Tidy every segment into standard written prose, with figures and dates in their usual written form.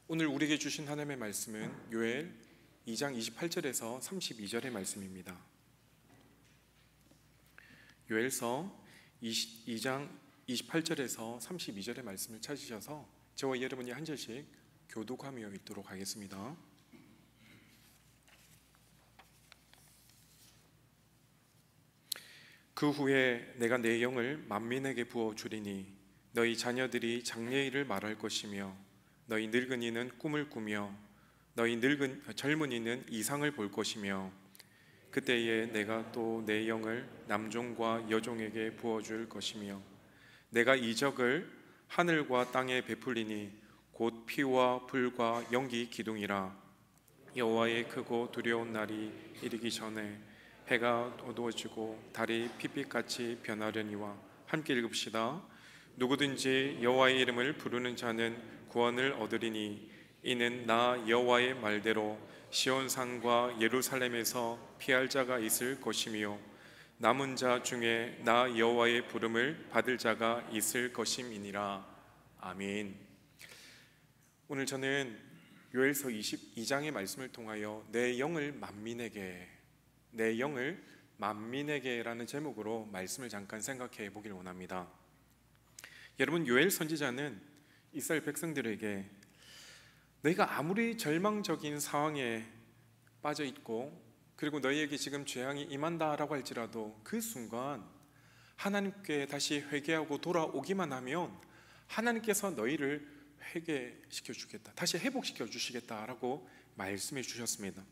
오늘 우리에게 주신 하나님의 말씀은 요엘 2장 28절에서 32절의 말씀입니다. 요엘서 2장 28절에서 32절의 말씀을 찾으셔서 저와 여러분이 한 절씩 교독하며 읽도록 하겠습니다. 그 후에 내가 내 영을 만민에게 부어 주리니 너희 자녀들이 장래일을 말할 것이며 너희 늙은이는 꿈을 꾸며 너희 젊은이는 이상을 볼 것이며 그때에 내가 또 내 영을 남종과 여종에게 부어줄 것이며 내가 이적을 하늘과 땅에 베풀리니 곧 피와 불과 연기 기둥이라. 여호와의 크고 두려운 날이 이르기 전에 해가 어두워지고 달이 핏빛같이 변하려니와. 함께 읽읍시다. 누구든지 여호와의 이름을 부르는 자는 구원을 얻으리니 이는 나 여호와의 말대로 시온산과 예루살렘에서 피할 자가 있을 것이며 남은 자 중에 나 여호와의 부름을 받을 자가 있을 것임이니라. 아멘. 오늘 저는 요엘서 22장의 말씀을 통하여 내 영을 만민에게라는 제목으로 말씀을 잠깐 생각해 보기를 원합니다. 여러분, 요엘 선지자는 이스라엘 백성들에게 너희가 아무리 절망적인 상황에 빠져 있고 그리고 너희에게 지금 재앙이 임한다라고 할지라도 그 순간 하나님께 다시 회개하고 돌아오기만 하면 하나님께서 너희를 회개시켜 주겠다, 다시 회복시켜 주시겠다라고 말씀해 주셨습니다.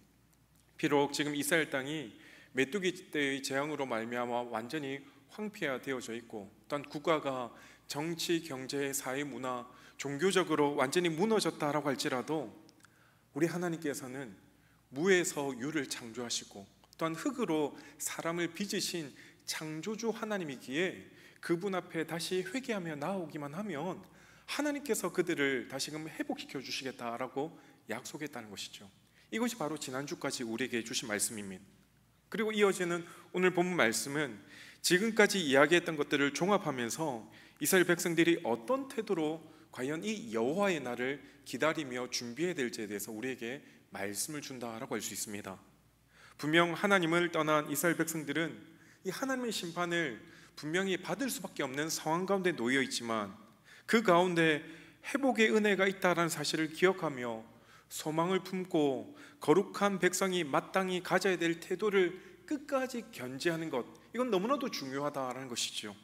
비록 지금 이스라엘 땅이 메뚜기 때의 재앙으로 말미암아 완전히 황폐화되어져 있고 또한 국가가 정치, 경제, 사회, 문화, 종교적으로 완전히 무너졌다라고 할지라도 우리 하나님께서는 무에서 유를 창조하시고 또한 흙으로 사람을 빚으신 창조주 하나님이기에 그분 앞에 다시 회개하며 나오기만 하면 하나님께서 그들을 다시금 회복시켜 주시겠다라고 약속했다는 것이죠. 이것이 바로 지난주까지 우리에게 주신 말씀입니다. 그리고 이어지는 오늘 본문 말씀은 지금까지 이야기했던 것들을 종합하면서 이스라엘 백성들이 어떤 태도로 과연 이 여호와의 날을 기다리며 준비해야 될지에 대해서 우리에게 말씀을 준다라고 할 수 있습니다. 분명 하나님을 떠난 이스라엘 백성들은 이 하나님의 심판을 분명히 받을 수밖에 없는 상황 가운데 놓여 있지만 그 가운데 회복의 은혜가 있다는 사실을 기억하며 소망을 품고 거룩한 백성이 마땅히 가져야 될 태도를 끝까지 견지하는 것, 이건 너무나도 중요하다라는 것이죠.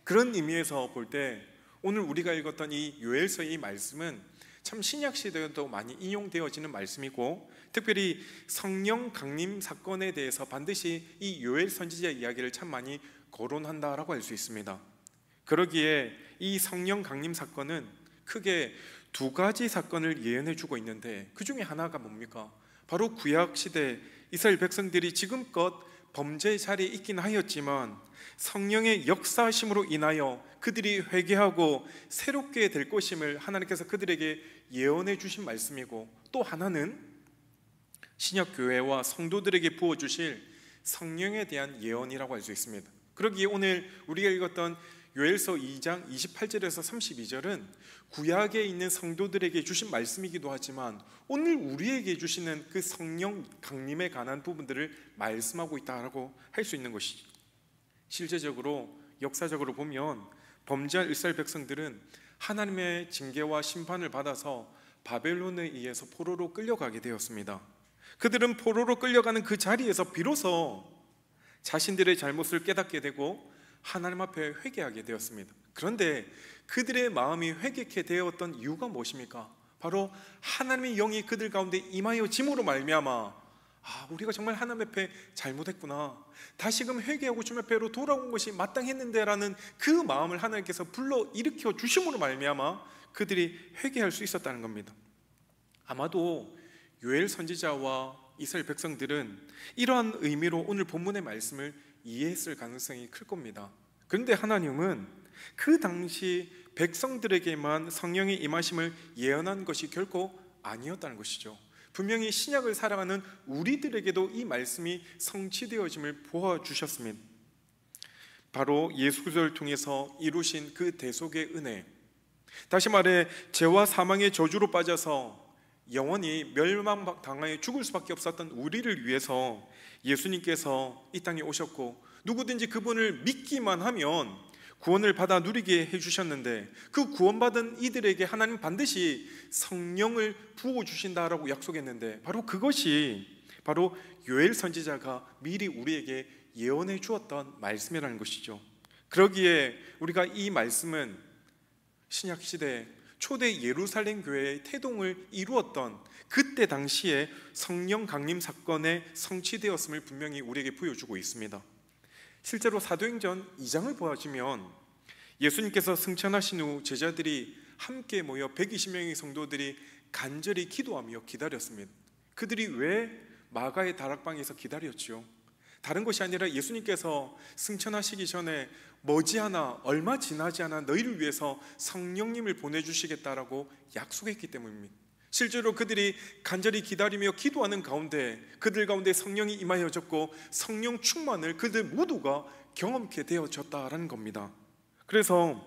그런 의미에서 볼 때 오늘 우리가 읽었던 이 요엘서의 이 말씀은 참 신약 시대에도 많이 인용되어지는 말씀이고 특별히 성령 강림 사건에 대해서 반드시 이 요엘 선지자 이야기를 참 많이 거론한다라고 할 수 있습니다. 그러기에 이 성령 강림 사건은 크게 두 가지 사건을 예언해 주고 있는데 그 중에 하나가 뭡니까? 바로 구약 시대 이스라엘 백성들이 지금껏 범죄의 자리에 있긴 하였지만 성령의 역사심으로 인하여 그들이 회개하고 새롭게 될 것임을 하나님께서 그들에게 예언해 주신 말씀이고, 또 하나는 신약교회와 성도들에게 부어주실 성령에 대한 예언이라고 할 수 있습니다. 그러기에 오늘 우리가 읽었던 요엘서 2장 28절에서 32절은 구약에 있는 성도들에게 주신 말씀이기도 하지만 오늘 우리에게 주시는 그 성령 강림에 관한 부분들을 말씀하고 있다라고 할 수 있는 것이죠. 실제적으로 역사적으로 보면 범죄한 이스라엘 백성들은 하나님의 징계와 심판을 받아서 바벨론에 의해서 포로로 끌려가게 되었습니다. 그들은 포로로 끌려가는 그 자리에서 비로소 자신들의 잘못을 깨닫게 되고 하나님 앞에 회개하게 되었습니다. 그런데 그들의 마음이 회개케 되었던 이유가 무엇입니까? 바로 하나님의 영이 그들 가운데 임하여 짐으로 말미암아 우리가 정말 하나님 앞에 잘못했구나, 다시금 회개하고 주님 앞에로 돌아온 것이 마땅했는데 라는 그 마음을 하나님께서 불러일으켜 주심으로 말미암아 그들이 회개할 수 있었다는 겁니다. 아마도 요엘 선지자와 이스라엘 백성들은 이러한 의미로 오늘 본문의 말씀을 이해했을 가능성이 클 겁니다. 그런데 하나님은 그 당시 백성들에게만 성령의 임하심을 예언한 것이 결코 아니었다는 것이죠. 분명히 신약을 살아가는 우리들에게도 이 말씀이 성취되어짐을 보아주셨습니다. 바로 예수 그리스도를 통해서 이루신 그 대속의 은혜, 다시 말해 죄와 사망의 저주로 빠져서 영원히 멸망당하여 죽을 수밖에 없었던 우리를 위해서 예수님께서 이 땅에 오셨고, 누구든지 그분을 믿기만 하면 구원을 받아 누리게 해주셨는데, 그 구원받은 이들에게 하나님 반드시 성령을 부어주신다라고 약속했는데, 바로 그것이 바로 요엘 선지자가 미리 우리에게 예언해 주었던 말씀이라는 것이죠. 그러기에 우리가 이 말씀은 신약시대 초대 예루살렘 교회의 태동을 이루었던 그때 당시에 성령 강림 사건에 성취되었음을 분명히 우리에게 보여주고 있습니다. 실제로 사도행전 2장을 보아주면 예수님께서 승천하신 후 제자들이 함께 모여 120명의 성도들이 간절히 기도하며 기다렸습니다. 그들이 왜 마가의 다락방에서 기다렸죠? 다른 것이 아니라 예수님께서 승천하시기 전에 머지않아 얼마 지나지 않아 너희를 위해서 성령님을 보내주시겠다라고 약속했기 때문입니다. 실제로 그들이 간절히 기다리며 기도하는 가운데 그들 가운데 성령이 임하여졌고, 성령 충만을 그들 모두가 경험케 되어졌다라는 겁니다. 그래서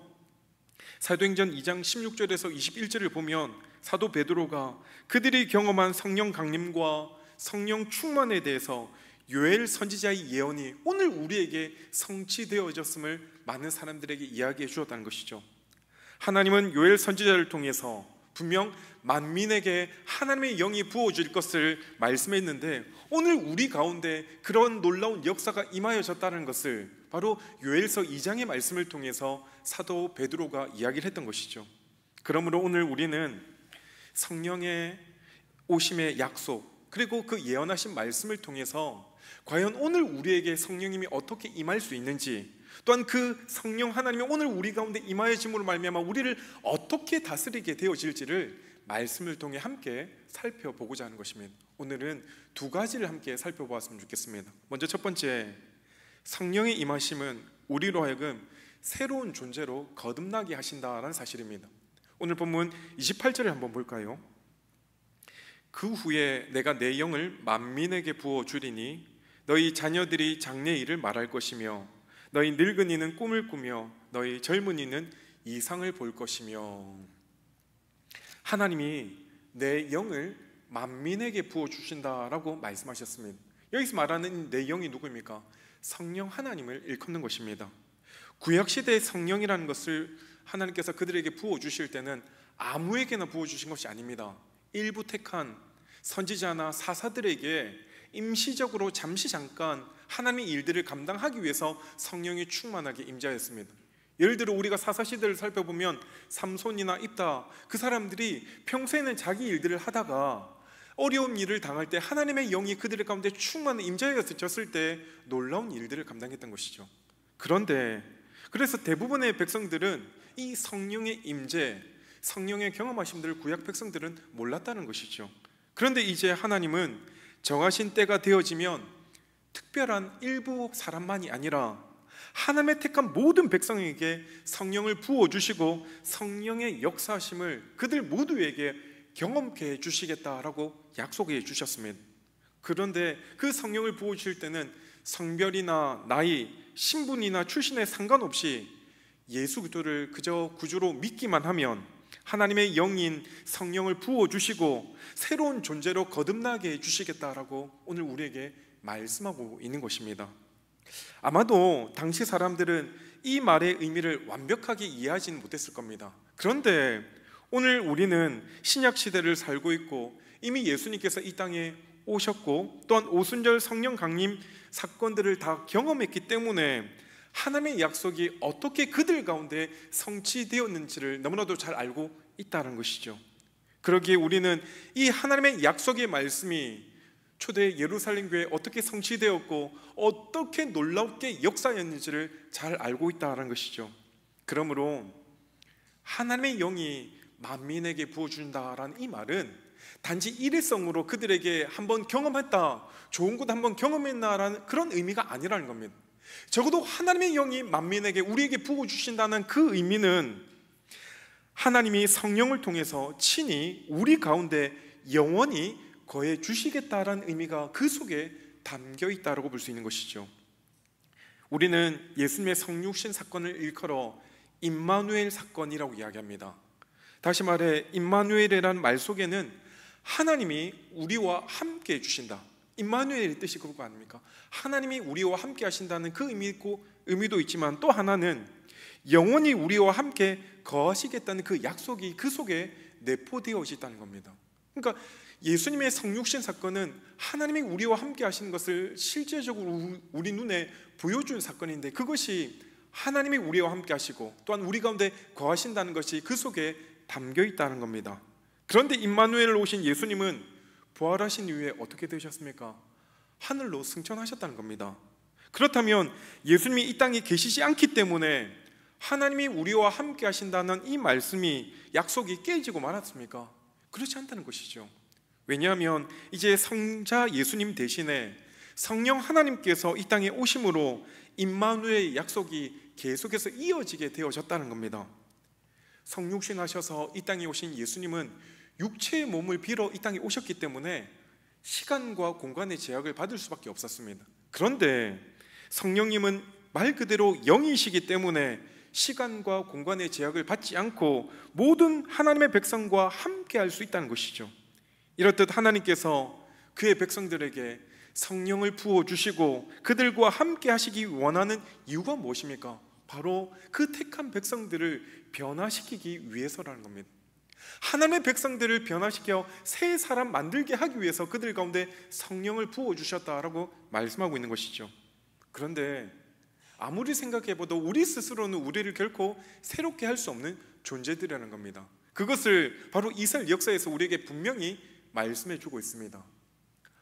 사도행전 2장 16절에서 21절을 보면 사도 베드로가 그들이 경험한 성령 강림과 성령 충만에 대해서 요엘 선지자의 예언이 오늘 우리에게 성취되어졌음을 많은 사람들에게 이야기해 주었다는 것이죠. 하나님은 요엘 선지자를 통해서 분명 만민에게 하나님의 영이 부어질 것을 말씀했는데, 오늘 우리 가운데 그런 놀라운 역사가 임하여졌다는 것을 바로 요엘서 2장의 말씀을 통해서 사도 베드로가 이야기를 했던 것이죠. 그러므로 오늘 우리는 성령의 오심의 약속, 그리고 그 예언하신 말씀을 통해서 과연 오늘 우리에게 성령님이 어떻게 임할 수 있는지, 또한 그 성령 하나님이 오늘 우리 가운데 임하여짐으로 말미암아 우리를 어떻게 다스리게 되어질지를 말씀을 통해 함께 살펴보고자 하는 것입니다. 오늘은 두 가지를 함께 살펴보았으면 좋겠습니다. 먼저 첫 번째, 성령의 임하심은 우리로 하여금 새로운 존재로 거듭나게 하신다라는 사실입니다. 오늘 본문 28절을 한번 볼까요? 그 후에 내가 내 영을 만민에게 부어주리니 너희 자녀들이 장래 일을 말할 것이며 너희 늙은이는 꿈을 꾸며 너희 젊은이는 이상을 볼 것이며. 하나님이 내 영을 만민에게 부어주신다라고 말씀하셨습니다. 여기서 말하는 내 영이 누구입니까? 성령 하나님을 일컫는 것입니다. 구약시대의 성령이라는 것을 하나님께서 그들에게 부어주실 때는 아무에게나 부어주신 것이 아닙니다. 일부 택한 선지자나 사사들에게 임시적으로 잠시 잠깐 하나님의 일들을 감당하기 위해서 성령이 충만하게 임재하였습니다. 예를 들어 우리가 사사시대를 살펴보면 삼손이나 입다, 그 사람들이 평소에는 자기 일들을 하다가 어려운 일을 당할 때 하나님의 영이 그들 가운데 충만히 임재하였을 때 놀라운 일들을 감당했던 것이죠. 그런데 그래서 대부분의 백성들은 이 성령의 임재, 성령의 경험하심들을 구약 백성들은 몰랐다는 것이죠. 그런데 이제 하나님은 정하신 때가 되어지면 특별한 일부 사람만이 아니라 하나님의 택한 모든 백성에게 성령을 부어주시고 성령의 역사하심을 그들 모두에게 경험케 해주시겠다라고 약속해 주셨습니다. 그런데 그 성령을 부어주실 때는 성별이나 나이, 신분이나 출신에 상관없이 예수 그리스도를 그저 구주로 믿기만 하면 하나님의 영인 성령을 부어주시고 새로운 존재로 거듭나게 해주시겠다라고 오늘 우리에게 말씀하고 있는 것입니다. 아마도 당시 사람들은 이 말의 의미를 완벽하게 이해하지는 못했을 겁니다. 그런데 오늘 우리는 신약시대를 살고 있고 이미 예수님께서 이 땅에 오셨고 또한 오순절 성령 강림 사건들을 다 경험했기 때문에 하나님의 약속이 어떻게 그들 가운데 성취되었는지를 너무나도 잘 알고 있다는 것이죠. 그러기에 우리는 이 하나님의 약속의 말씀이 초대 예루살렘 교회에 어떻게 성취되었고 어떻게 놀랍게 역사였는지를 잘 알고 있다는 것이죠. 그러므로 하나님의 영이 만민에게 부어준다라는 이 말은 단지 일회성으로 그들에게 한번 경험했다, 좋은 것 한번 경험했나라는 그런 의미가 아니라는 겁니다. 적어도 하나님의 영이 만민에게 우리에게 부어주신다는 그 의미는 하나님이 성령을 통해서 친히 우리 가운데 영원히 거해 주시겠다라는 의미가 그 속에 담겨 있다고 볼 수 있는 것이죠. 우리는 예수님의 성육신 사건을 일컬어 임마누엘 사건이라고 이야기합니다. 다시 말해 임마누엘이라는 말 속에는 하나님이 우리와 함께 해주신다. 임마누엘의 뜻이 그거 아닙니까? 하나님이 우리와 함께 하신다는 그 의미도 있지만, 또 하나는 영원히 우리와 함께 거하시겠다는 그 약속이 그 속에 내포되어 있다는 겁니다. 그러니까 예수님의 성육신 사건은 하나님이 우리와 함께 하시는 것을 실제적으로 우리 눈에 보여준 사건인데, 그것이 하나님이 우리와 함께 하시고 또한 우리 가운데 거하신다는 것이 그 속에 담겨 있다는 겁니다. 그런데 임마누엘로 오신 예수님은 부활하신 이후에 어떻게 되셨습니까? 하늘로 승천하셨다는 겁니다. 그렇다면 예수님이 이 땅에 계시지 않기 때문에 하나님이 우리와 함께 하신다는 이 말씀이, 약속이 깨지고 말았습니까? 그렇지 않다는 것이죠. 왜냐하면 이제 성자 예수님 대신에 성령 하나님께서 이 땅에 오심으로 임마누엘의 약속이 계속해서 이어지게 되어졌다는 겁니다. 성육신 하셔서 이 땅에 오신 예수님은 육체의 몸을 빌어 이 땅에 오셨기 때문에 시간과 공간의 제약을 받을 수밖에 없었습니다. 그런데 성령님은 말 그대로 영이시기 때문에 시간과 공간의 제약을 받지 않고 모든 하나님의 백성과 함께 할 수 있다는 것이죠. 이렇듯 하나님께서 그의 백성들에게 성령을 부어주시고 그들과 함께 하시기 원하는 이유가 무엇입니까? 바로 그 택한 백성들을 변화시키기 위해서라는 겁니다. 하나님의 백성들을 변화시켜 새 사람 만들게 하기 위해서 그들 가운데 성령을 부어주셨다라고 말씀하고 있는 것이죠. 그런데 아무리 생각해봐도 우리 스스로는 우리를 결코 새롭게 할 수 없는 존재들이라는 겁니다. 그것을 바로 이스라엘 역사에서 우리에게 분명히 말씀해 주고 있습니다.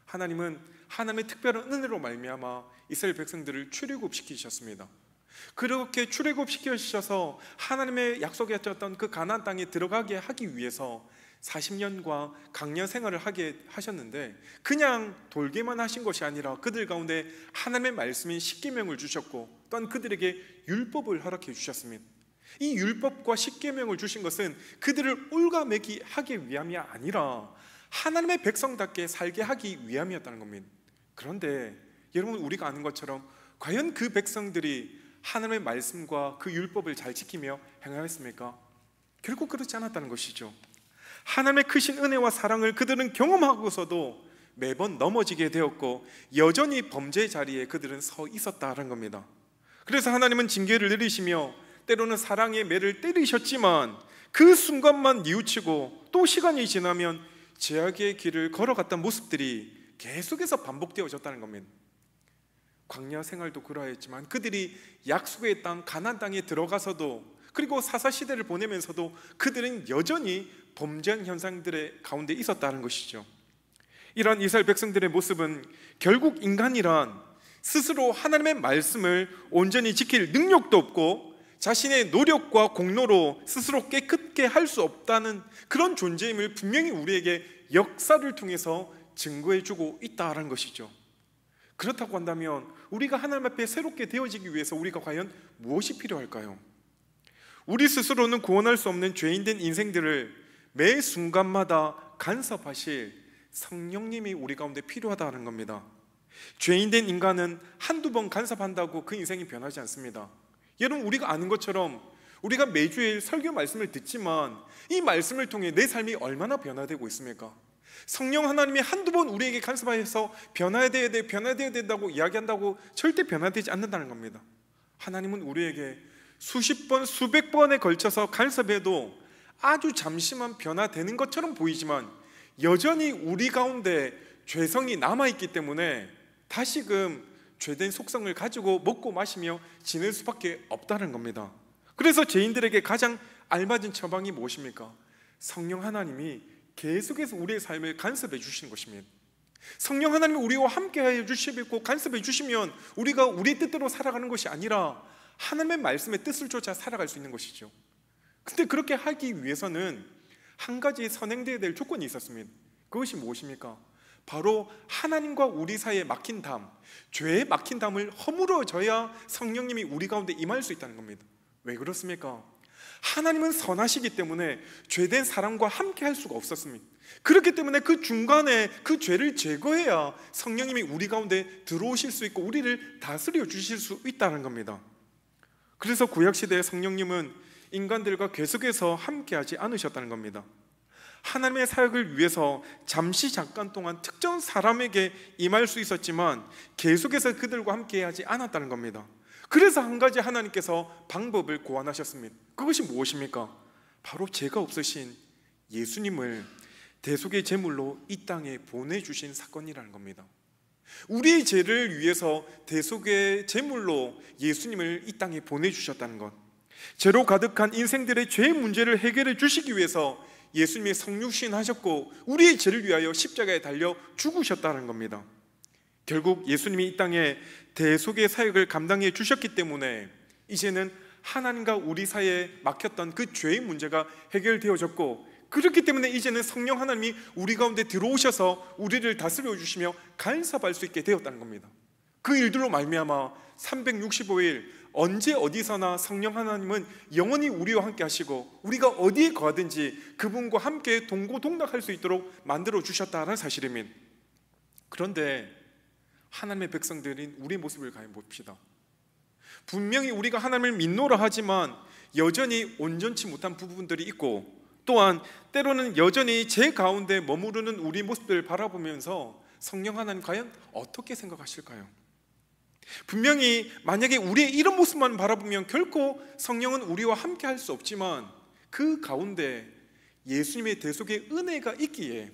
하나님은 하나님의 특별한 은혜로 말미암아 이스라엘 백성들을 출애굽시키셨습니다. 그렇게 출애굽시키셔서 하나님의 약속했던 그 가나안 땅에 들어가게 하기 위해서 40년과 강년 생활을 하게 하셨는데, 그냥 돌게만 하신 것이 아니라 그들 가운데 하나님의 말씀인 십계명을 주셨고 또한 그들에게 율법을 허락해 주셨습니다. 이 율법과 십계명을 주신 것은 그들을 올가매기 하기 위함이 아니라 하나님의 백성답게 살게 하기 위함이었다는 겁니다. 그런데 여러분, 우리가 아는 것처럼 과연 그 백성들이 하나님의 말씀과 그 율법을 잘 지키며 행하였습니까? 결국 그렇지 않았다는 것이죠. 하나님의 크신 은혜와 사랑을 그들은 경험하고서도 매번 넘어지게 되었고 여전히 범죄의 자리에 그들은 서 있었다는 겁니다. 그래서 하나님은 징계를 내리시며 때로는 사랑의 매를 때리셨지만 그 순간만 뉘우치고 또 시간이 지나면 죄악의 길을 걸어갔던 모습들이 계속해서 반복되어졌다는 겁니다. 광야 생활도 그러했지만 그들이 약속의 땅 가나안 땅에 들어가서도, 그리고 사사시대를 보내면서도 그들은 여전히 범죄한 현상들의 가운데 있었다는 것이죠. 이러한 이스라엘 백성들의 모습은 결국 인간이란 스스로 하나님의 말씀을 온전히 지킬 능력도 없고 자신의 노력과 공로로 스스로 깨끗게 할 수 없다는 그런 존재임을 분명히 우리에게 역사를 통해서 증거해주고 있다는 것이죠. 그렇다고 한다면 우리가 하나님 앞에 새롭게 되어지기 위해서 우리가 과연 무엇이 필요할까요? 우리 스스로는 구원할 수 없는 죄인된 인생들을 매 순간마다 간섭하실 성령님이 우리 가운데 필요하다는 겁니다. 죄인된 인간은 한두 번 간섭한다고 그 인생이 변하지 않습니다. 여러분, 우리가 아는 것처럼 우리가 매주일 설교 말씀을 듣지만 이 말씀을 통해 내 삶이 얼마나 변화되고 있습니까? 성령 하나님이 한두 번 우리에게 간섭하여서 변화되어야 된다고 이야기한다고 절대 변화되지 않는다는 겁니다. 하나님은 우리에게 수십 번, 수백 번에 걸쳐서 간섭해도 아주 잠시만 변화되는 것처럼 보이지만 여전히 우리 가운데 죄성이 남아있기 때문에 다시금 죄된 속성을 가지고 먹고 마시며 지낼 수밖에 없다는 겁니다. 그래서 죄인들에게 가장 알맞은 처방이 무엇입니까? 성령 하나님이 계속해서 우리의 삶을 간섭해 주시는 것입니다. 성령 하나님이 우리와 함께하여 주시고 간섭해 주시면 우리가 우리 뜻대로 살아가는 것이 아니라 하나님의 말씀의 뜻을 쫓아 살아갈 수 있는 것이죠. 근데 그렇게 하기 위해서는 한 가지 선행되어야 될 조건이 있었습니다. 그것이 무엇입니까? 바로 하나님과 우리 사이에 막힌 담, 죄에 막힌 담을 허물어져야 성령님이 우리 가운데 임할 수 있다는 겁니다. 왜 그렇습니까? 하나님은 선하시기 때문에 죄된 사람과 함께 할 수가 없었습니다. 그렇기 때문에 그 중간에 그 죄를 제거해야 성령님이 우리 가운데 들어오실 수 있고 우리를 다스려 주실 수 있다는 겁니다. 그래서 구약시대의 성령님은 인간들과 계속해서 함께하지 않으셨다는 겁니다. 하나님의 사역을 위해서 잠시 잠깐 동안 특정 사람에게 임할 수 있었지만 계속해서 그들과 함께 하지 않았다는 겁니다. 그래서 한 가지 하나님께서 방법을 고안하셨습니다. 그것이 무엇입니까? 바로 죄가 없으신 예수님을 대속의 제물로 이 땅에 보내주신 사건이라는 겁니다. 우리의 죄를 위해서 대속의 제물로 예수님을 이 땅에 보내주셨다는 것, 죄로 가득한 인생들의 죄의 문제를 해결해 주시기 위해서 예수님이 성육신하셨고 우리의 죄를 위하여 십자가에 달려 죽으셨다는 겁니다. 결국 예수님이 이 땅에 대속의 사역을 감당해 주셨기 때문에 이제는 하나님과 우리 사이에 막혔던 그 죄의 문제가 해결되어졌고, 그렇기 때문에 이제는 성령 하나님이 우리 가운데 들어오셔서 우리를 다스려 주시며 간섭할 수 있게 되었다는 겁니다. 그 일들로 말미암아 365일 언제 어디서나 성령 하나님은 영원히 우리와 함께 하시고 우리가 어디에 가든지 그분과 함께 동고동락할 수 있도록 만들어 주셨다는 사실입니다. 그런데 하나님의 백성들인 우리의 모습을 가해 봅시다. 분명히 우리가 하나님을 믿노라 하지만 여전히 온전치 못한 부분들이 있고, 또한 때로는 여전히 제 가운데 머무르는 우리 모습들을 바라보면서 성령 하나님 과연 어떻게 생각하실까요? 분명히 만약에 우리의 이런 모습만 바라보면 결코 성령은 우리와 함께 할 수 없지만 그 가운데 예수님의 대속의 은혜가 있기에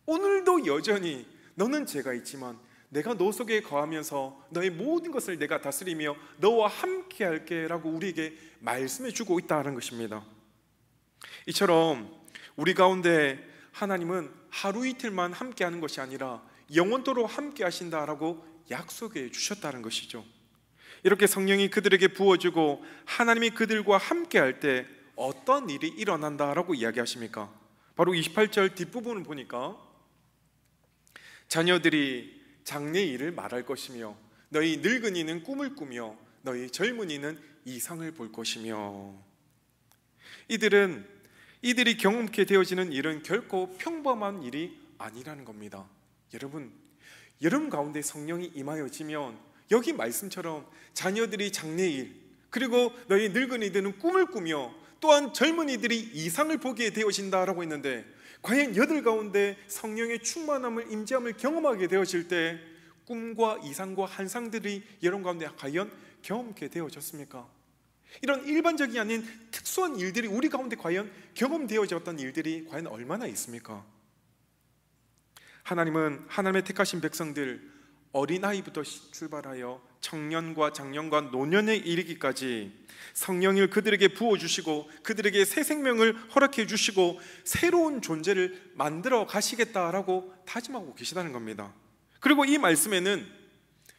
오늘도 여전히 너는 죄가 있지만 내가 너 속에 거하면서 너의 모든 것을 내가 다스리며 너와 함께 할게 라고 우리에게 말씀해 주고 있다는 것입니다. 이처럼 우리 가운데 하나님은 하루 이틀만 함께 하는 것이 아니라 영원토록 함께 하신다라고 약속해 주셨다는 것이죠. 이렇게 성령이 그들에게 부어주고 하나님이 그들과 함께 할 때 어떤 일이 일어난다라고 이야기하십니까? 바로 28절 뒷부분을 보니까 자녀들이 장래 일을 말할 것이며 너희 늙은이는 꿈을 꾸며 너희 젊은이는 이상을 볼 것이며, 이들이 경험케 되어지는 일은 결코 평범한 일이 아니라는 겁니다. 여러분 가운데 성령이 임하여지면 여기 말씀처럼 자녀들이 장래일, 그리고 너희 늙은이들은 꿈을 꾸며 또한 젊은이들이 이상을 보게 되어진다라고 했는데, 과연 여들 가운데 성령의 충만함을 임재함을 경험하게 되어질 때 꿈과 이상과 환상들이 여러분 가운데 과연 경험케 되어졌습니까? 이런 일반적이 아닌 특수한 일들이 우리 가운데 과연 경험되어졌던 일들이 과연 얼마나 있습니까? 하나님은 하나님의 택하신 백성들, 어린아이부터 출발하여 청년과 장년과 노년에 이르기까지 성령을 그들에게 부어주시고 그들에게 새 생명을 허락해 주시고 새로운 존재를 만들어 가시겠다라고 다짐하고 계시다는 겁니다. 그리고 이 말씀에는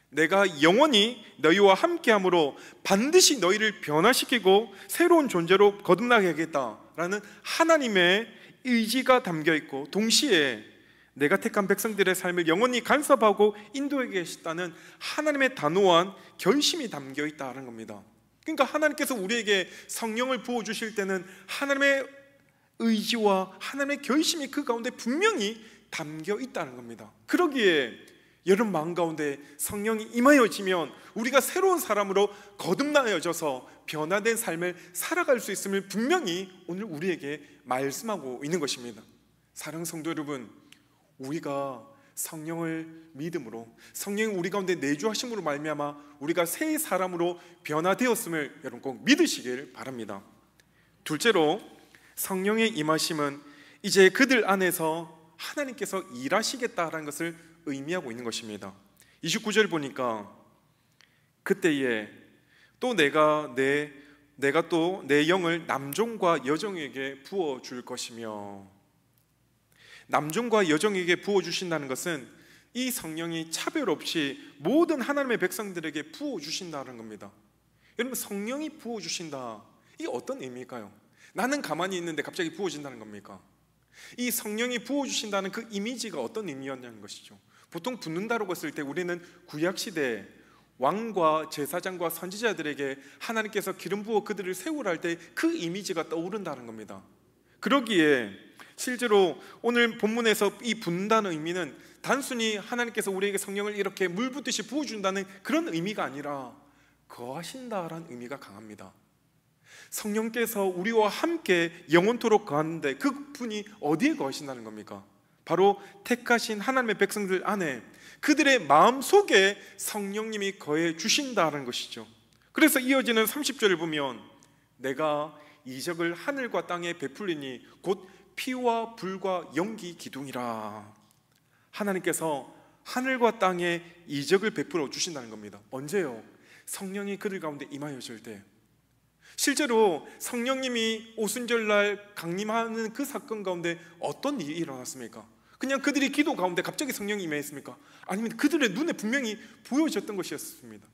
내가 영원히 너희와 함께함으로 반드시 너희를 변화시키고 새로운 존재로 거듭나게 하겠다라는 하나님의 의지가 담겨있고, 동시에 내가 택한 백성들의 삶을 영원히 간섭하고 인도해 계시다는 하나님의 단호한 결심이 담겨있다는 겁니다. 그러니까 하나님께서 우리에게 성령을 부어주실 때는 하나님의 의지와 하나님의 결심이 그 가운데 분명히 담겨있다는 겁니다. 그러기에 여러분 마음 가운데 성령이 임하여지면 우리가 새로운 사람으로 거듭나여져서 변화된 삶을 살아갈 수 있음을 분명히 오늘 우리에게 말씀하고 있는 것입니다. 사랑하는 성도 여러분, 우리가 성령을 믿음으로, 성령이 우리 가운데 내주하심으로 말미암아 우리가 새 사람으로 변화되었음을 여러분 꼭 믿으시길 바랍니다. 둘째로, 성령의 임하심은 이제 그들 안에서 하나님께서 일하시겠다라는 것을 의미하고 있는 것입니다. 29절 보니까 그때에 또 내가 또 내 영을 남종과 여종에게 부어줄 것이며, 남종과 여종에게 부어주신다는 것은 이 성령이 차별 없이 모든 하나님의 백성들에게 부어주신다는 겁니다. 여러분, 성령이 부어주신다, 이게 어떤 의미일까요? 나는 가만히 있는데 갑자기 부어진다는 겁니까? 이 성령이 부어주신다는 그 이미지가 어떤 의미였냐는 것이죠. 보통 붓는다라고 했을 때 우리는 구약시대 왕과 제사장과 선지자들에게 하나님께서 기름 부어 그들을 세우라 할 때 그 이미지가 떠오른다는 겁니다. 그러기에 실제로 오늘 본문에서 이 붓는다는 의미는 단순히 하나님께서 우리에게 성령을 이렇게 물 붓듯이 부어준다는 그런 의미가 아니라 거하신다라는 의미가 강합니다. 성령께서 우리와 함께 영원토록 거하는데 그분이 어디에 거하신다는 겁니까? 바로 택하신 하나님의 백성들 안에, 그들의 마음속에 성령님이 거해 주신다는 것이죠. 그래서 이어지는 30절을 보면 내가 이적을 하늘과 땅에 베풀리니 곧 피와 불과 연기 기둥이라. 하나님께서 하늘과 땅에 이적을 베풀어 주신다는 겁니다. 언제요? 성령이 그들 가운데 임하여질 때. 실제로 성령님이 오순절날 강림하는 그 사건 가운데 어떤 일이 일어났습니까? 그냥 그들이 기도 가운데 갑자기 성령이 임했습니까? 아니면 그들의 눈에 분명히 보여졌던 것이었습니다.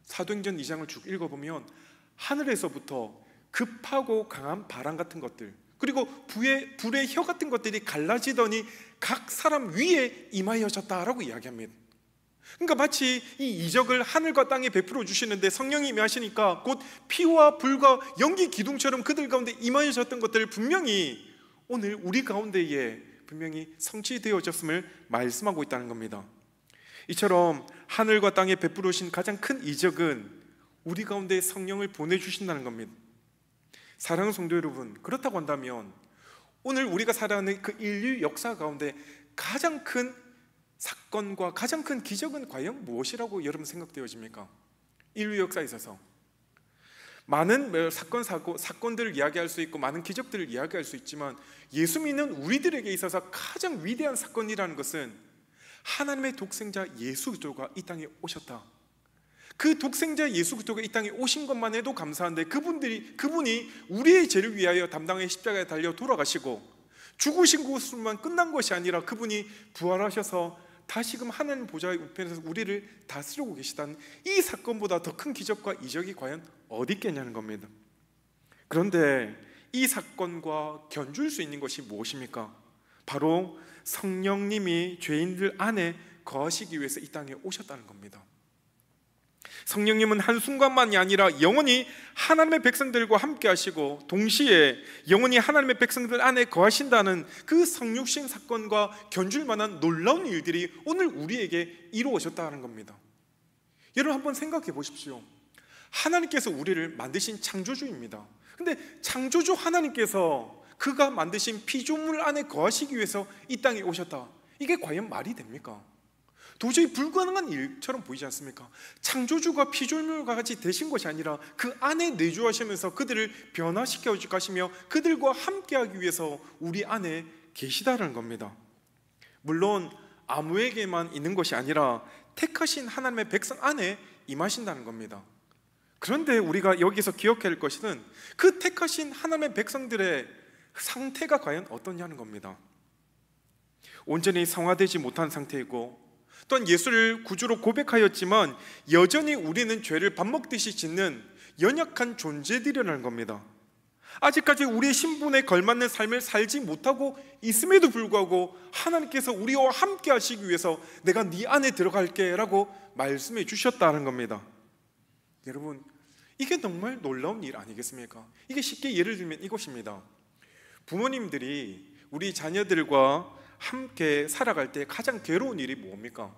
사도행전 2장을 쭉 읽어보면 하늘에서부터 급하고 강한 바람 같은 것들, 그리고 불의 혀 같은 것들이 갈라지더니 각 사람 위에 임하여졌다라고 이야기합니다. 그러니까 마치 이 이적을 하늘과 땅에 베풀어 주시는데 성령이 임하시니까 곧 피와 불과 연기 기둥처럼 그들 가운데 임하여졌던 것들을 분명히 오늘 우리 가운데에 분명히 성취되어졌음을 말씀하고 있다는 겁니다. 이처럼 하늘과 땅에 베풀으신 가장 큰 이적은 우리 가운데 성령을 보내주신다는 겁니다. 사랑하는 성도 여러분, 그렇다고 한다면 오늘 우리가 살아가는 그 인류 역사 가운데 가장 큰 사건과 가장 큰 기적은 과연 무엇이라고 여러분 생각되어집니까? 인류 역사에 있어서 많은 사건들을 이야기할 수 있고 많은 기적들을 이야기할 수 있지만 예수 믿는 우리들에게 있어서 가장 위대한 사건이라는 것은 하나님의 독생자 예수 그리스도가 이 땅에 오셨다. 그 독생자 예수 그리스도가 이 땅에 오신 것만 해도 감사한데 그분이 우리의 죄를 위하여 담당해 십자가에 달려 돌아가시고 죽으신 것으로만 끝난 것이 아니라 그분이 부활하셔서 다시금 하나님 보좌의 우편에서 우리를 다스리고 계시다는 이 사건보다 더 큰 기적과 이적이 과연 어디 있겠냐는 겁니다. 그런데 이 사건과 견줄 수 있는 것이 무엇입니까? 바로 성령님이 죄인들 안에 거하시기 위해서 이 땅에 오셨다는 겁니다. 성령님은 한순간만이 아니라 영원히 하나님의 백성들과 함께 하시고 동시에 영원히 하나님의 백성들 안에 거하신다는 그 성육신 사건과 견줄 만한 놀라운 일들이 오늘 우리에게 이루어졌다는 겁니다. 여러분 한번 생각해 보십시오. 하나님께서 우리를 만드신 창조주입니다. 근데 창조주 하나님께서 그가 만드신 피조물 안에 거하시기 위해서 이 땅에 오셨다. 이게 과연 말이 됩니까? 도저히 불가능한 일처럼 보이지 않습니까? 창조주가 피조물과 같이 되신 것이 아니라 그 안에 내주하시면서 그들을 변화시켜 가시며 그들과 함께하기 위해서 우리 안에 계시다는 겁니다. 물론 아무에게만 있는 것이 아니라 택하신 하나님의 백성 안에 임하신다는 겁니다. 그런데 우리가 여기서 기억해야 할 것은 그 택하신 하나님의 백성들의 상태가 과연 어떠냐는 겁니다. 온전히 성화되지 못한 상태이고 또한 예수를 구주로 고백하였지만 여전히 우리는 죄를 밥 먹듯이 짓는 연약한 존재들이라는 겁니다. 아직까지 우리의 신분에 걸맞는 삶을 살지 못하고 있음에도 불구하고 하나님께서 우리와 함께 하시기 위해서 내가 네 안에 들어갈게 라고 말씀해 주셨다는 겁니다. 여러분, 이게 정말 놀라운 일 아니겠습니까? 이게 쉽게 예를 들면 이것입니다. 부모님들이 우리 자녀들과 함께 살아갈 때 가장 괴로운 일이 뭡니까?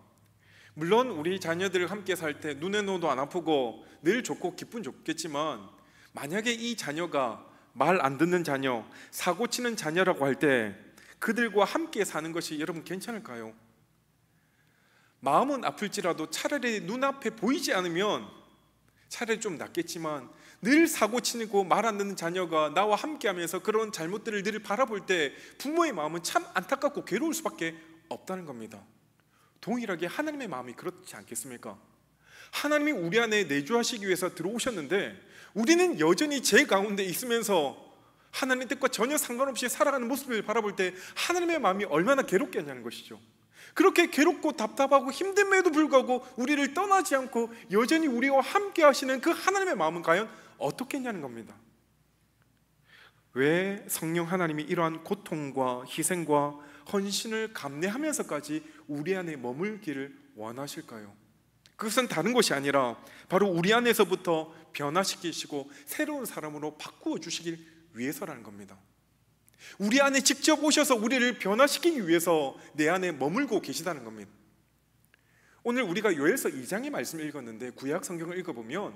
물론 우리 자녀들 함께 살 때 눈에 넣어도 안 아프고 늘 좋고 기분 좋겠지만 만약에 이 자녀가 말 안 듣는 자녀, 사고 치는 자녀라고 할 때 그들과 함께 사는 것이 여러분 괜찮을까요? 마음은 아플지라도 차라리 눈앞에 보이지 않으면 차라리 좀 낫겠지만 늘 사고 치고 말 안 듣는 자녀가 나와 함께하면서 그런 잘못들을 늘 바라볼 때 부모의 마음은 참 안타깝고 괴로울 수밖에 없다는 겁니다. 동일하게 하나님의 마음이 그렇지 않겠습니까? 하나님이 우리 안에 내주하시기 위해서 들어오셨는데 우리는 여전히 죄 가운데 있으면서 하나님의 뜻과 전혀 상관없이 살아가는 모습을 바라볼 때 하나님의 마음이 얼마나 괴롭겠냐는 것이죠. 그렇게 괴롭고 답답하고 힘듦에도 불구하고 우리를 떠나지 않고 여전히 우리와 함께 하시는 그 하나님의 마음은 과연 어떻겠냐는 겁니다. 왜 성령 하나님이 이러한 고통과 희생과 헌신을 감내하면서까지 우리 안에 머물기를 원하실까요? 그것은 다른 것이 아니라 바로 우리 안에서부터 변화시키시고 새로운 사람으로 바꾸어 주시길 위해서라는 겁니다. 우리 안에 직접 오셔서 우리를 변화시키기 위해서 내 안에 머물고 계시다는 겁니다. 오늘 우리가 요엘서 2장의 말씀을 읽었는데 구약 성경을 읽어보면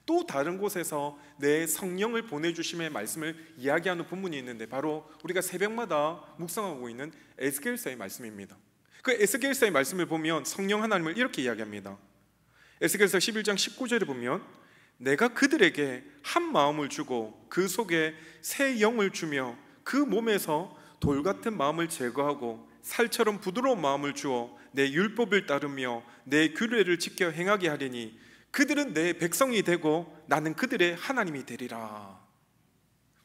또 다른 곳에서 내 성령을 보내주심의 말씀을 이야기하는 본문이 있는데, 바로 우리가 새벽마다 묵상하고 있는 에스겔서의 말씀입니다. 그 에스겔서의 말씀을 보면 성령 하나님을 이렇게 이야기합니다. 에스겔서 11장 19절에 보면 내가 그들에게 한 마음을 주고 그 속에 새 영을 주며 그 몸에서 돌 같은 마음을 제거하고 살처럼 부드러운 마음을 주어 내 율법을 따르며 내 규례를 지켜 행하게 하리니 그들은 내 백성이 되고 나는 그들의 하나님이 되리라.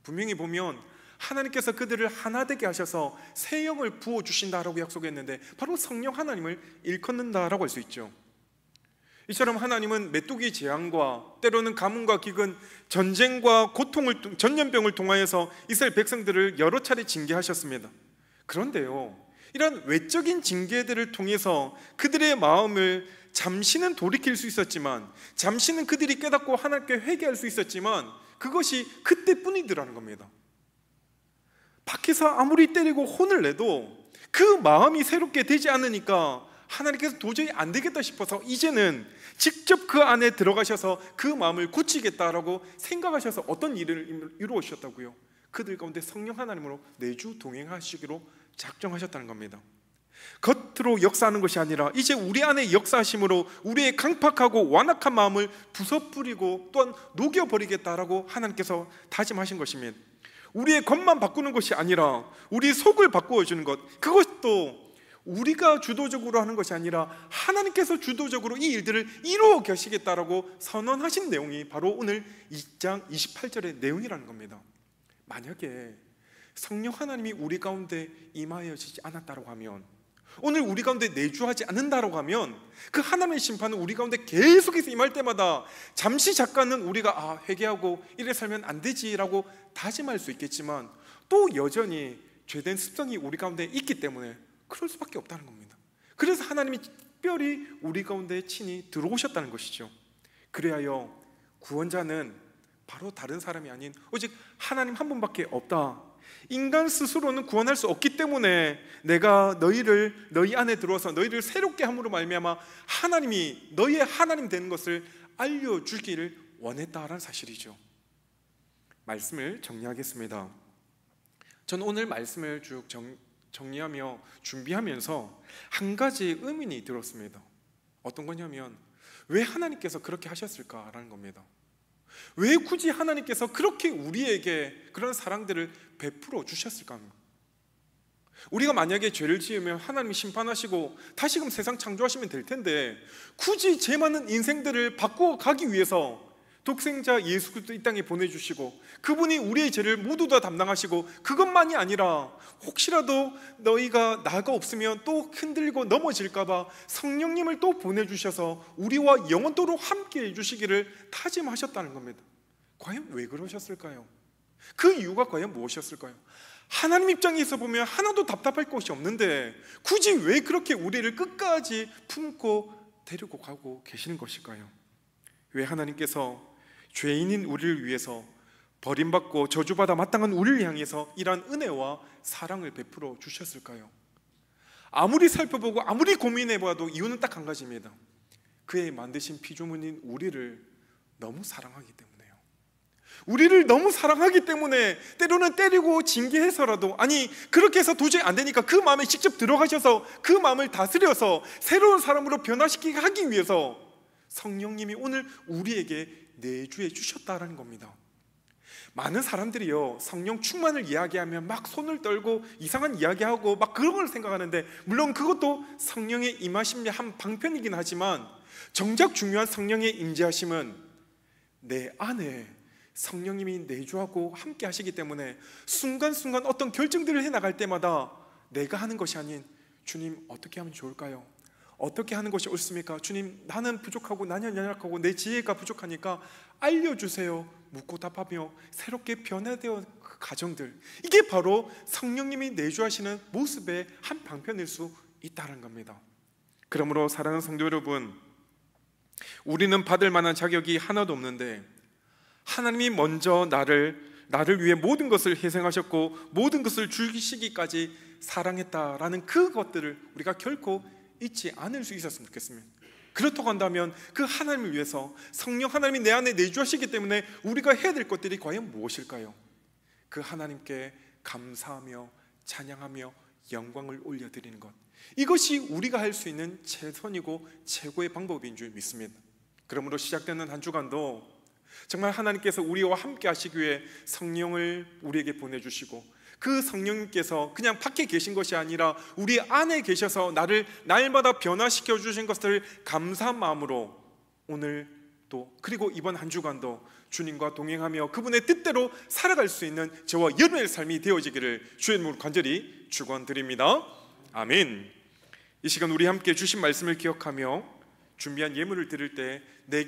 분명히 보면 하나님께서 그들을 하나 되게 하셔서 새 영을 부어주신다라고 약속했는데, 바로 성령 하나님을 일컫는다라고 할 수 있죠. 이처럼 하나님은 메뚜기 재앙과 때로는 가뭄과 기근, 전쟁과 고통을, 전염병을 통하여서 이스라엘 백성들을 여러 차례 징계하셨습니다. 그런데요, 이런 외적인 징계들을 통해서 그들의 마음을 잠시는 돌이킬 수 있었지만, 잠시는 그들이 깨닫고 하나님께 회개할 수 있었지만, 그것이 그때뿐이더라는 겁니다. 밖에서 아무리 때리고 혼을 내도 그 마음이 새롭게 되지 않으니까 하나님께서 도저히 안 되겠다 싶어서 이제는 직접 그 안에 들어가셔서 그 마음을 고치겠다라고 생각하셔서 어떤 일을 이루어주셨다고요? 그들 가운데 성령 하나님으로 내주 동행하시기로 작정하셨다는 겁니다. 겉으로 역사하는 것이 아니라 이제 우리 안에 역사하심으로 우리의 강팍하고 완악한 마음을 부숴버리고 또한 녹여버리겠다라고 하나님께서 다짐하신 것입니다. 우리의 겉만 바꾸는 것이 아니라 우리 속을 바꾸어 주는 것, 그것도 우리가 주도적으로 하는 것이 아니라 하나님께서 주도적으로 이 일들을 이루어 가시겠다라고 선언하신 내용이 바로 오늘 2장 28절의 내용이라는 겁니다. 만약에 성령 하나님이 우리 가운데 임하여지지 않았다고 하면, 오늘 우리 가운데 내주하지 않는다고 하면, 그 하나님의 심판은 우리 가운데 계속해서 임할 때마다 잠시 잠깐은 우리가 회개하고 이래 살면 안 되지라고 다짐할 수 있겠지만, 또 여전히 죄된 습성이 우리 가운데 있기 때문에 그럴 수밖에 없다는 겁니다. 그래서 하나님이 특별히 우리 가운데 친히 들어오셨다는 것이죠. 그래야 구원자는 바로 다른 사람이 아닌 오직 하나님 한 분밖에 없다. 인간 스스로는 구원할 수 없기 때문에 내가 너희 안에 들어와서 너희를 새롭게 함으로 말미암아 하나님이 너희의 하나님 되는 것을 알려주기를 원했다라는 사실이죠. 말씀을 정리하겠습니다. 저는 오늘 말씀을 쭉 정리하며 준비하면서 한 가지 의문이 들었습니다. 어떤 거냐면, 왜 하나님께서 그렇게 하셨을까라는 겁니다. 왜 굳이 하나님께서 그렇게 우리에게 그런 사랑들을 베풀어 주셨을까? 우리가 만약에 죄를 지으면 하나님이 심판하시고 다시금 세상 창조하시면 될 텐데, 굳이 죄 많은 인생들을 바꾸어 가기 위해서 독생자 예수 그리스도 이 땅에 보내주시고 그분이 우리의 죄를 모두 다 담당하시고, 그것만이 아니라 혹시라도 너희가 나가 없으면 또 흔들고 넘어질까봐 성령님을 또 보내주셔서 우리와 영원토록 함께 해주시기를 다짐하셨다는 겁니다. 과연 왜 그러셨을까요? 그 이유가 과연 무엇이었을까요? 하나님 입장에서 보면 하나도 답답할 것이 없는데 굳이 왜 그렇게 우리를 끝까지 품고 데리고 가고 계시는 것일까요? 왜 하나님께서 죄인인 우리를 위해서 버림받고 저주받아 마땅한 우리를 향해서 이러한 은혜와 사랑을 베풀어 주셨을까요? 아무리 살펴보고 아무리 고민해봐도 이유는 딱 한 가지입니다. 그의 만드신 피조물인 우리를 너무 사랑하기 때문에요. 우리를 너무 사랑하기 때문에 때로는 때리고 징계해서라도, 아니 그렇게 해서 도저히 안 되니까 그 마음에 직접 들어가셔서 그 마음을 다스려서 새로운 사람으로 변화시키게 하기 위해서 성령님이 오늘 우리에게 내주해 주셨다라는 겁니다. 많은 사람들이요, 성령 충만을 이야기하면 막 손을 떨고 이상한 이야기하고 막 그런 걸 생각하는데, 물론 그것도 성령의 임하심의 한 방편이긴 하지만 정작 중요한 성령의 임재하심은 내 안에 성령님이 내주하고 함께 하시기 때문에 순간순간 어떤 결정들을 해나갈 때마다 내가 하는 것이 아닌, 주님 어떻게 하면 좋을까요? 어떻게 하는 것이 옳습니까? 주님, 나는 부족하고 나는 연약하고 내 지혜가 부족하니까 알려주세요. 묻고 답하며 새롭게 변화되어 그 가정들, 이게 바로 성령님이 내주하시는 모습의 한 방편일 수 있다는 겁니다. 그러므로 사랑하는 성도 여러분, 우리는 받을 만한 자격이 하나도 없는데 하나님이 먼저 나를 위해 모든 것을 희생하셨고 모든 것을 주시기까지 사랑했다라는 그것들을 우리가 결코 잊지 않을 수 있었으면 좋겠습니다. 그렇다고 한다면 그 하나님을 위해서 성령 하나님이 내 안에 내주하시기 때문에 우리가 해야 될 것들이 과연 무엇일까요? 그 하나님께 감사하며 찬양하며 영광을 올려드리는 것, 이것이 우리가 할 수 있는 최선이고 최고의 방법인 줄 믿습니다. 그러므로 시작되는 한 주간도 정말 하나님께서 우리와 함께 하시기 위해 성령을 우리에게 보내주시고, 그 성령님께서 그냥 밖에 계신 것이 아니라 우리 안에 계셔서 나를 날마다 변화시켜 주신 것을 감사한 마음으로 오늘 또 그리고 이번 한 주간도 주님과 동행하며 그분의 뜻대로 살아갈 수 있는 저와 여러분의 삶이 되어지기를 주의 이름으로 간절히 축원드립니다. 아멘. 이 시간 우리 함께 주신 말씀을 기억하며 준비한 예물을 드릴 때 내게